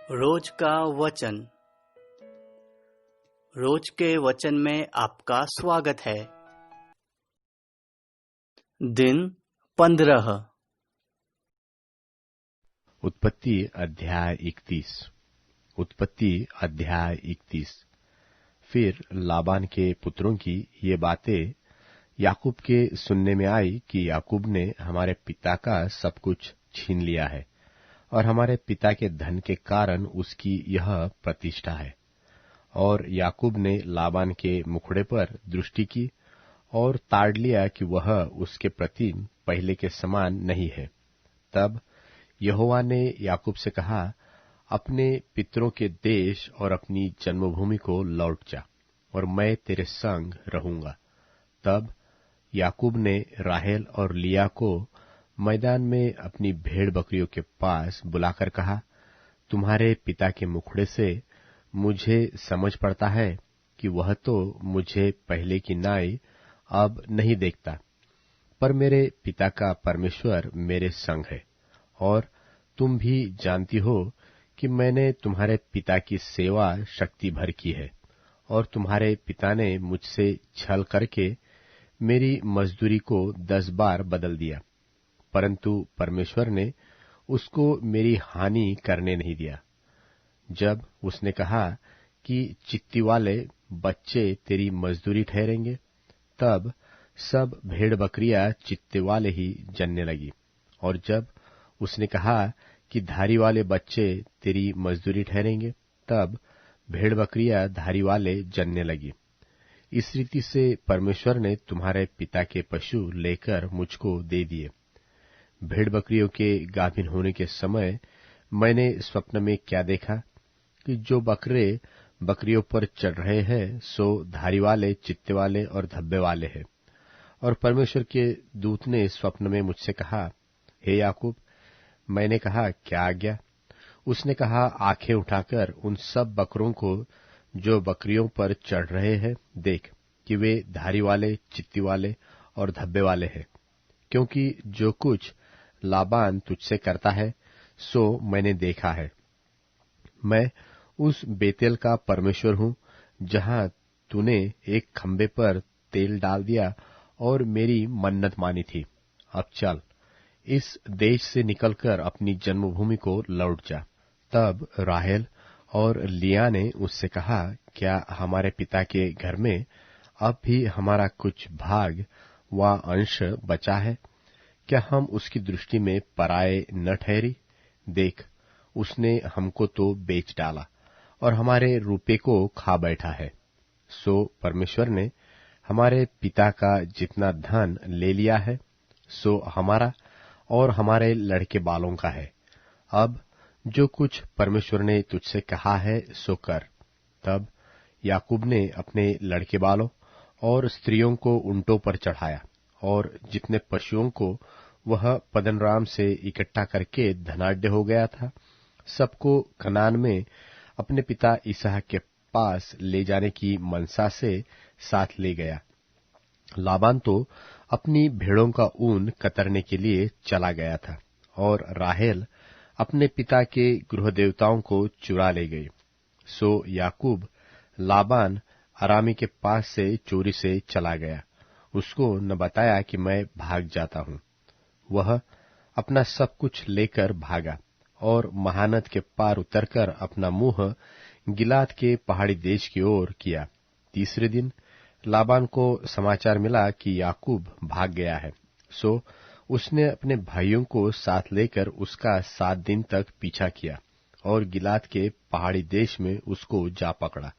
रोज का वचन। रोज के वचन में आपका स्वागत है। दिन 15। उत्पत्ति अध्याय 31। उत्पत्ति अध्याय 31। फिर लाबान के पुत्रों की ये बातें याकूब के सुनने में आई कि याकूब ने हमारे पिता का सब कुछ छीन लिया है और हमारे पिता के धन के कारण उसकी यह प्रतिष्ठा है। और याकूब ने लाबान के मुखड़े पर दृष्टि की और ताड़ लिया कि वह उसके प्रति पहले के समान नहीं है। तब यहोवा ने याकूब से कहा, अपने पितरों के देश और अपनी जन्मभूमि को लौट जा, और मैं तेरे संग रहूंगा। तब याकूब ने राहेल और लिया को मैदान में अपनी भेड़ बकरियों के पास बुलाकर कहा, तुम्हारे पिता के मुखड़े से मुझे समझ पड़ता है कि वह तो मुझे पहले की नाई अब नहीं देखता, पर मेरे पिता का परमेश्वर मेरे संग है। और तुम भी जानती हो कि मैंने तुम्हारे पिता की सेवा शक्ति भर की है, और तुम्हारे पिता ने मुझसे छल करके मेरी मजदूरी को 10 बार बदल दिया, परंतु परमेश्वर ने उसको मेरी हानि करने नहीं दिया। जब उसने कहा कि चित्ती वाले बच्चे तेरी मजदूरी ठहरेंगे, तब सब भेड़ बकरियां चित्ते वाले ही जनने लगी। और जब उसने कहा कि धारी वाले बच्चे तेरी मजदूरी ठहरेंगे, तब भेड़ बकरियां धारी वाले जनने लगी। इस रीति से परमेश्वर ने तुम्हारे पिता के पशु लेकर मुझको दे दिए। भेड़ बकरियों के गाभिन होने के समय मैंने स्वप्न में क्या देखा कि जो बकरे बकरियों पर चढ़ रहे हैं सो धारी वाले, चित्ते वाले और धब्बे वाले हैं। और परमेश्वर के दूत ने स्वप्न में मुझसे कहा, हे याकूब। मैंने कहा, क्या आज्ञा? उसने कहा, आंखें उठाकर उन सब बकरों को जो बकरियों पर चढ़ रहे हैं देख कि वे धारी वाले, चित्ती वाले और धब्बे वाले हैं, क्योंकि जो कुछ लाबान तुझसे करता है सो मैंने देखा है। मैं उस बेतेल का परमेश्वर हूं जहां तूने एक खंबे पर तेल डाल दिया और मेरी मन्नत मानी थी। अब चल, इस देश से निकलकर अपनी जन्मभूमि को लौट जा। तब राहेल और लिया ने उससे कहा, क्या हमारे पिता के घर में अब भी हमारा कुछ भाग व अंश बचा है? क्या हम उसकी दृष्टि में पराये न ठहरी? देख, उसने हमको तो बेच डाला और हमारे रूपे को खा बैठा है। सो परमेश्वर ने हमारे पिता का जितना धन ले लिया है सो हमारा और हमारे लड़के बालों का है। अब जो कुछ परमेश्वर ने तुझसे कहा है सो कर। तब याकूब ने अपने लड़के बालों और स्त्रियों को ऊंटों पर चढ़ाया, और जितने पशुओं को वह पद्दनराम से इकट्ठा करके धनाढ्य हो गया था, सबको कनान में अपने पिता इसहाक के पास ले जाने की मनसा से साथ ले गया। लाबान तो अपनी भेड़ों का ऊन कतरने के लिए चला गया था, और राहेल अपने पिता के गृह देवताओं को चुरा ले गई। सो याकूब लाबान अरामी के पास से चोरी से चला गया, उसको न बताया कि मैं भाग जाता हूं। वह अपना सब कुछ लेकर भागा और महानद के पार उतरकर अपना मुंह गिलाद के पहाड़ी देश की ओर किया। तीसरे दिन लाबान को समाचार मिला कि याकूब भाग गया है। सो उसने अपने भाइयों को साथ लेकर उसका 7 दिन तक पीछा किया और गिलाद के पहाड़ी देश में उसको जा पकड़ा।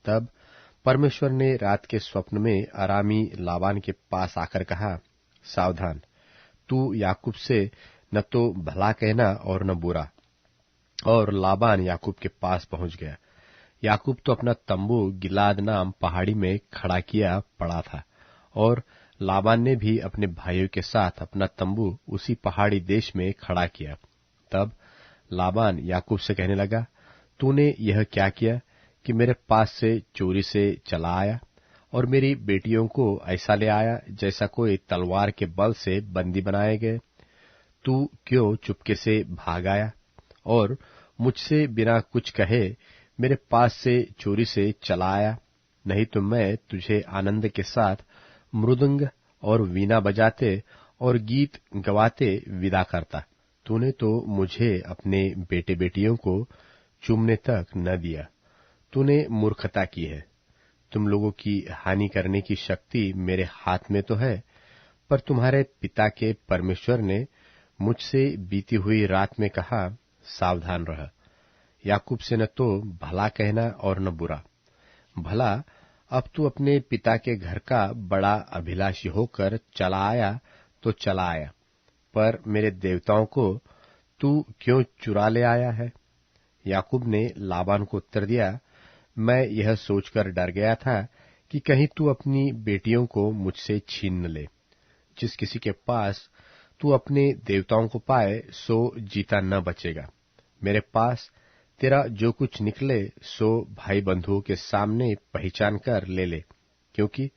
तब परमेश्वर ने रात के स्वप्न में अरामी लाबान के पास आकर कहा, सावधान, तू याकूब से न तो भला कहना और न बुरा। और लाबान याकूब के पास पहुंच गया। याकूब तो अपना तंबू गिलाद नाम पहाड़ी में खड़ा किया पड़ा था, और लाबान ने भी अपने भाइयों के साथ अपना तंबू उसी पहाड़ी देश में खड़ा किया। तब लाबान याकूब से कहने लगा, तूने यह क्या किया कि मेरे पास से चोरी से चला आया और मेरी बेटियों को ऐसा ले आया जैसा कोई तलवार के बल से बंदी बनाए गए? तू क्यों चुपके से भाग आया और मुझसे बिना कुछ कहे मेरे पास से चोरी से चला आया, नहीं तो मैं तुझे आनंद के साथ मृदंग और वीणा बजाते और गीत गवाते विदा करता। तूने तो मुझे अपने बेटे बेटियों को चूमने तक न दिया। तूने मूर्खता की है। तुम लोगों की हानि करने की शक्ति मेरे हाथ में तो है, पर तुम्हारे पिता के परमेश्वर ने मुझसे बीती हुई रात में कहा, सावधान रह। याकूब से न तो भला कहना और न बुरा। भला अब तू अपने पिता के घर का बड़ा अभिलाषी होकर चला आया तो चला आया, पर मेरे देवताओं को तू क्यों चुरा ले आया है? याकूब ने लाबान को उत्तर दिया, मैं यह सोचकर डर गया था कि कहीं तू अपनी बेटियों को मुझसे छीन न ले। जिस किसी के पास तू अपने देवताओं को पाए सो जीता न बचेगा। मेरे पास तेरा जो कुछ निकले सो भाई बंधुओं के सामने पहचान कर ले ले, क्योंकि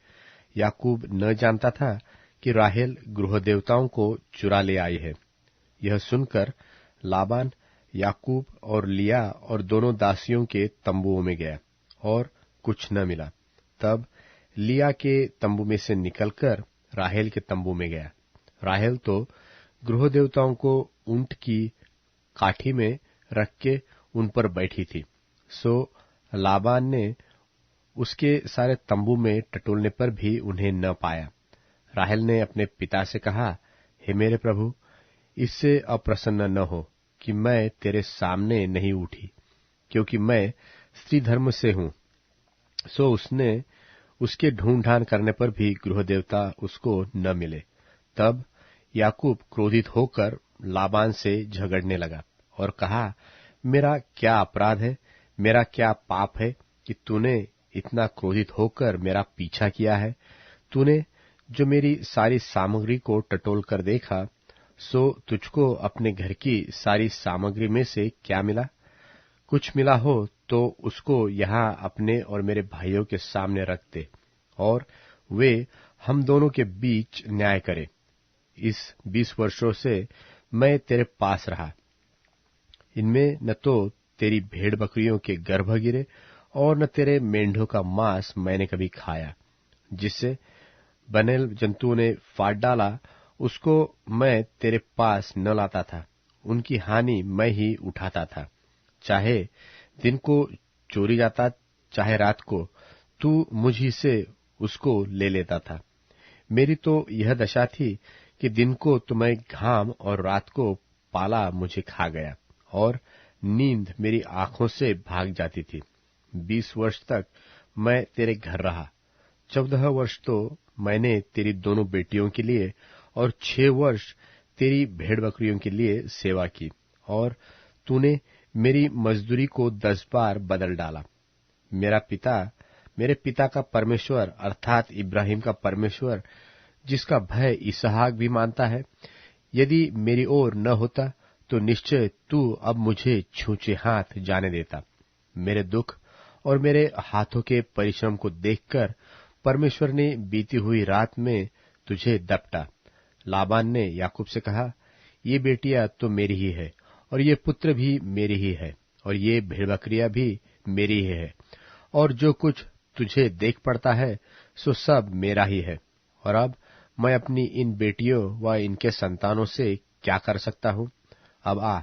याकूब न जानता था कि राहेल गृह देवताओं को चुरा ले आई है। यह सुनकर लाबान याकूब और लिया और दोनों दासियों के तंबुओं में गया और कुछ न मिला। तब लिया के तंबू में से निकलकर राहेल के तंबू में गया। राहेल तो गृह देवताओं को ऊंट की काठी में रख के उन पर बैठी थी। सो लाबान ने उसके सारे तंबू में टटोलने पर भी उन्हें न पाया। राहेल ने अपने पिता से कहा, हे मेरे प्रभु, इससे अप्रसन्न न हो कि मैं तेरे सामने नहीं उठी, क्योंकि मैं स्त्री धर्म से हूं। सो उसने उसके ढूंढ करने पर भी गृह देवता उसको न मिले। तब याकूब क्रोधित होकर लाबान से झगड़ने लगा और कहा, मेरा क्या अपराध है, मेरा क्या पाप है कि तूने इतना क्रोधित होकर मेरा पीछा किया है? तूने जो मेरी सारी सामग्री को टटोल कर देखा, सो तुझको अपने घर की सारी सामग्री में से क्या मिला? कुछ मिला हो तो उसको यहाँ अपने और मेरे भाइयों के सामने रख दे, और वे हम दोनों के बीच न्याय करें। इस 20 वर्षों से मैं तेरे पास रहा, इनमें न तो तेरी भेड़ बकरियों के गर्भ गिरे और न तेरे मेंढों का मांस मैंने कभी खाया। जिससे बनेल जंतुओं ने फाड़ डाला, उसको मैं तेरे पास न लाता था। उनकी हानि मैं ही उठाता था। चाहे दिन को चोरी जाता, चाहे रात को, तू मुझी से उसको ले लेता था। मेरी तो यह दशा थी कि दिन को तो मैं घाम और रात को पाला मुझे खा गया, और नींद मेरी आंखों से भाग जाती थी। 20 वर्ष तक मैं तेरे घर रहा। 14 वर्ष तो मैंने तेरी दोनों बेटियों के लिए और 6 वर्ष तेरी भेड़ बकरियों के लिए सेवा की, और तूने मेरी मजदूरी को 10 बार बदल डाला। मेरे पिता का परमेश्वर अर्थात इब्राहिम का परमेश्वर, जिसका भय इसहाक भी मानता है, यदि मेरी ओर न होता तो निश्चय तू अब मुझे छूछे हाथ जाने देता। मेरे दुख और मेरे हाथों के परिश्रम को देखकर परमेश्वर ने बीती हुई रात में तुझे दपटा। लाबान ने याकूब से कहा, ये बेटियां तो मेरी ही है, और ये पुत्र भी मेरी ही है, और ये भेड़ बकरियां भी मेरी ही है, और जो कुछ तुझे देख पड़ता है सो सब मेरा ही है। और अब मैं अपनी इन बेटियों व इनके संतानों से क्या कर सकता हूँ? अब आ,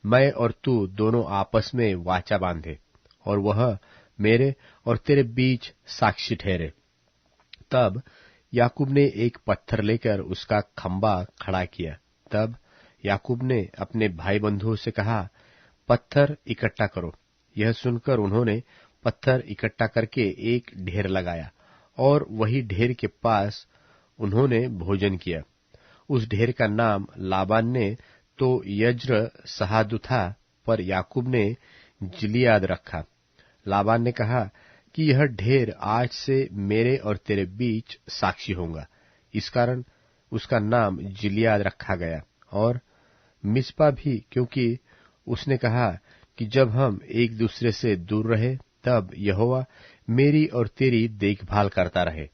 मैं और तू दोनों आपस में वाचा बांधे, और वह मेरे और तेरे बीच साक्षी ठहरे। तब याकूब ने एक पत्थर लेकर उसका खंबा खड़ा किया। तब याकूब ने अपने भाई बंधुओं से कहा, पत्थर इकट्ठा करो। यह सुनकर उन्होंने पत्थर इकट्ठा करके एक ढेर लगाया, और वही ढेर के पास उन्होंने भोजन किया। उस ढेर का नाम लाबान ने तो यज्र सहादु था, पर याकूब ने जिलियाद रखा। लाबान ने कहा कि यह ढेर आज से मेरे और तेरे बीच साक्षी होगा। इस कारण उसका नाम जिलियाद रखा गया, और मिस्पा भी, क्योंकि उसने कहा कि जब हम एक दूसरे से दूर रहे तब यहोवा मेरी और तेरी देखभाल करता रहे।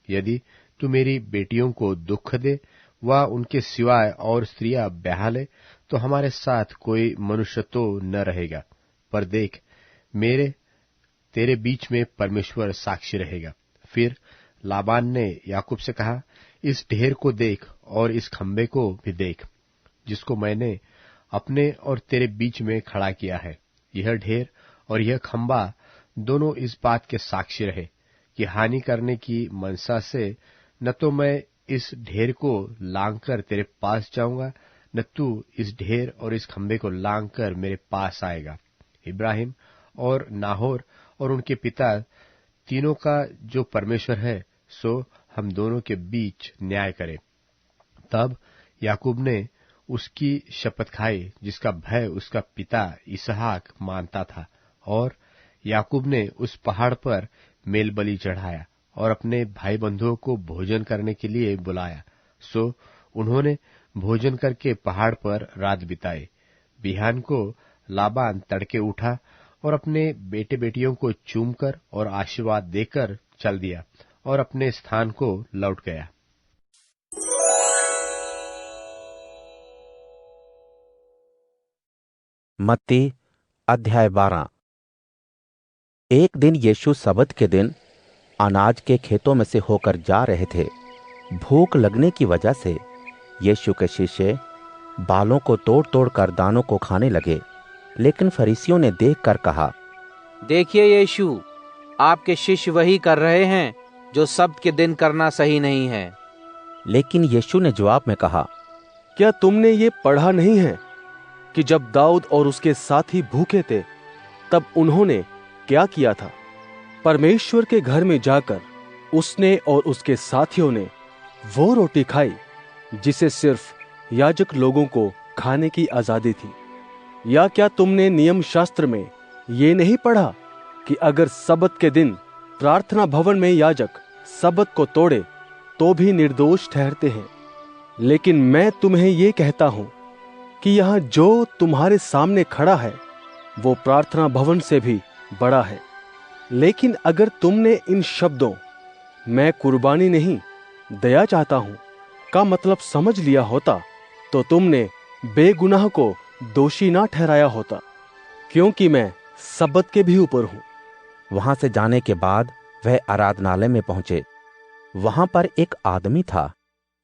यदि तू मेरी बेटियों को दुख दे व उनके सिवाय और स्त्रियां ब्याह ले, तो हमारे साथ कोई मनुष्य तो न रहेगा, पर देख, तेरे बीच में परमेश्वर साक्षी रहेगा। फिर लाबान ने याकूब से कहा, इस ढेर को देख और इस खंबे को भी देख, जिसको मैंने अपने और तेरे बीच में खड़ा किया है। यह ढेर और यह खंबा दोनों इस बात के साक्षी रहे कि हानि करने की मनसा से न तो मैं इस ढेर को लांघकर तेरे पास जाऊंगा, न तू इस ढेर और इस खंबे को लांघकर मेरे पास आएगा। इब्राहिम और नाहोर और उनके पिता तीनों का जो परमेश्वर है, सो हम दोनों के बीच न्याय करे। तब याकूब ने उसकी शपथ खाई, जिसका भय उसका पिता इसहाक मानता था, और याकूब ने उस पहाड़ पर मेलबलि चढ़ाया और अपने भाई बंधुओं को भोजन करने के लिए बुलाया। सो उन्होंने भोजन करके पहाड़ पर रात बिताई। बिहान को लाबान तड़के उठा और अपने बेटे बेटियों को चूमकर और आशीर्वाद देकर चल दिया और अपने स्थान को लौट गया। मत्ती अध्याय 12। एक दिन यीशु सबत के दिन अनाज के खेतों में से होकर जा रहे थे। भूख लगने की वजह से यीशु के शिष्य बालों को तोड़ तोड़ कर दानों को खाने लगे। लेकिन फरीसियों ने देखकर कहा, देखिए यीशु, आपके शिष्य वही कर रहे हैं जो सब्त के दिन करना सही नहीं है। लेकिन यीशु ने जवाब में कहा, क्या तुमने ये पढ़ा नहीं है कि जब दाऊद और उसके साथी भूखे थे तब उन्होंने क्या किया था? परमेश्वर के घर में जाकर उसने और उसके साथियों ने वो रोटी खाई जिसे सिर्फ याजक लोगों को खाने की आजादी थी। या क्या तुमने नियम शास्त्र में ये नहीं पढ़ा कि अगर सबत के दिन प्रार्थना भवन में याजक सबत को तोड़े तो भी निर्दोष ठहरते हैं? लेकिन मैं तुम्हें ये कहता हूं कि यहाँ जो तुम्हारे सामने खड़ा है वो प्रार्थना भवन से भी बड़ा है। लेकिन अगर तुमने इन शब्दों मैं कुर्बानी नहीं दया चाहता हूं का मतलब समझ लिया होता तो तुमने बेगुनाह को दोषी ना ठहराया होता, क्योंकि मैं सबत के भी ऊपर हूं। वहां से जाने के बाद वह आराधनालय में पहुंचे। वहां पर एक आदमी था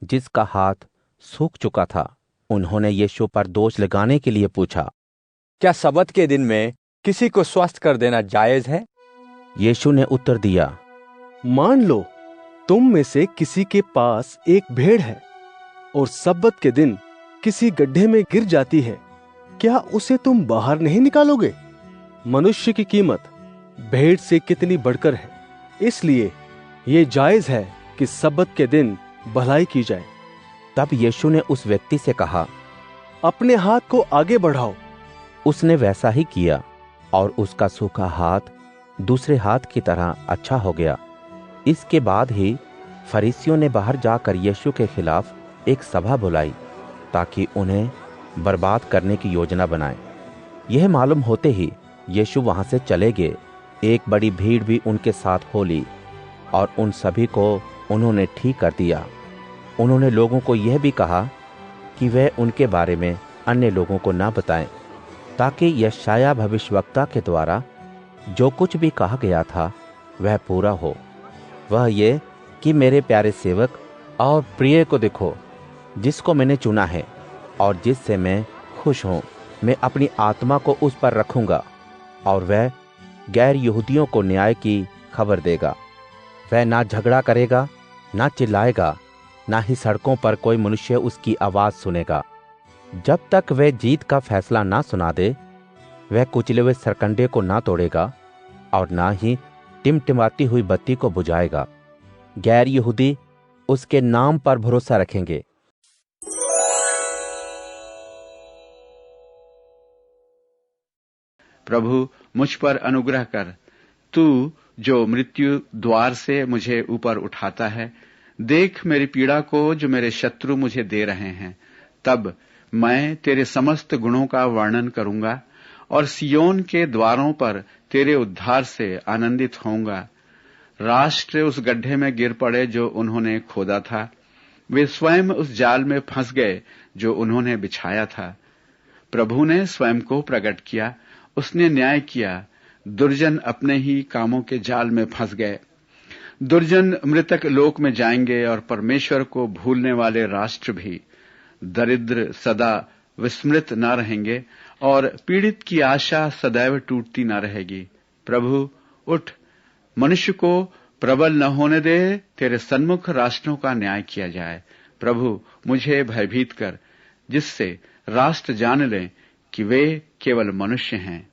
जिसका हाथ सूख चुका था। उन्होंने यीशु पर दोष लगाने के लिए पूछा, क्या सबत के दिन में किसी को स्वस्थ कर देना जायज है? यीशु ने उत्तर दिया, मान लो तुम में से किसी के पास एक भेड़ है और सबत के दिन किसी गड्ढे में गिर जाती है, क्या उसे तुम बाहर नहीं निकालोगे? मनुष्य की कीमत भेड़ से कितनी बढ़कर है। इसलिए ये जायज है कि सबत के दिन भलाई की जाए। तब यीशु ने उस व्यक्ति से कहा, अपने हाथ को आगे बढ़ाओ। उसने वैसा ही किया और उसका सूखा हाथ दूसरे हाथ की तरह अच्छा हो गया। इसके बाद ही फरीसियों ने बाहर जाकर यीशु के खिलाफ एक सभा बुलाई ताकि उन्हें बर्बाद करने की योजना बनाए। यह मालूम होते ही यीशु वहां से चले गए। एक बड़ी भीड़ भी उनके साथ हो ली और उन सभी को उन्होंने ठीक कर दिया। उन्होंने लोगों को यह भी कहा कि वह उनके बारे में अन्य लोगों को ना बताएं, ताकि यशायाह भविष्यवक्ता के द्वारा जो कुछ भी कहा गया था वह पूरा हो। वह ये कि मेरे प्यारे सेवक और प्रिय को देखो, जिसको मैंने चुना है और जिससे मैं खुश हूँ। मैं अपनी आत्मा को उस पर रखूँगा और वह गैर यहूदियों को न्याय की खबर देगा। वह ना झगड़ा करेगा, ना चिल्लाएगा, ना ही सड़कों पर कोई मनुष्य उसकी आवाज़ सुनेगा। जब तक वह जीत का फैसला ना सुना दे, वह कुचले हुए सरकंडे को ना तोड़ेगा और ना ही टिमटिमाती हुई बत्ती को बुझाएगा। गैर यहूदी उसके नाम पर भरोसा रखेंगे। प्रभु, मुझ पर अनुग्रह कर। तू जो मृत्यु द्वार से मुझे ऊपर उठाता है, देख मेरी पीड़ा को जो मेरे शत्रु मुझे दे रहे हैं। तब मैं तेरे समस्त गुणों का वर्णन करूंगा और सियोन के द्वारों पर तेरे उद्धार से आनंदित होऊंगा। राष्ट्र उस गड्ढे में गिर पड़े जो उन्होंने खोदा था। वे स्वयं उस जाल में फंस गए जो उन्होंने बिछाया था। प्रभु ने स्वयं को प्रकट किया, उसने न्याय किया। दुर्जन अपने ही कामों के जाल में फंस गए। दुर्जन मृतक लोक में जाएंगे और परमेश्वर को भूलने वाले राष्ट्र भी। दरिद्र सदा विस्मृत न रहेंगे और पीड़ित की आशा सदैव टूटती न रहेगी। प्रभु उठ, मनुष्य को प्रबल न होने दे, तेरे सन्मुख राष्ट्रों का न्याय किया जाए। प्रभु मुझे भयभीत कर, जिससे राष्ट्र जान लें कि वे केवल मनुष्य हैं।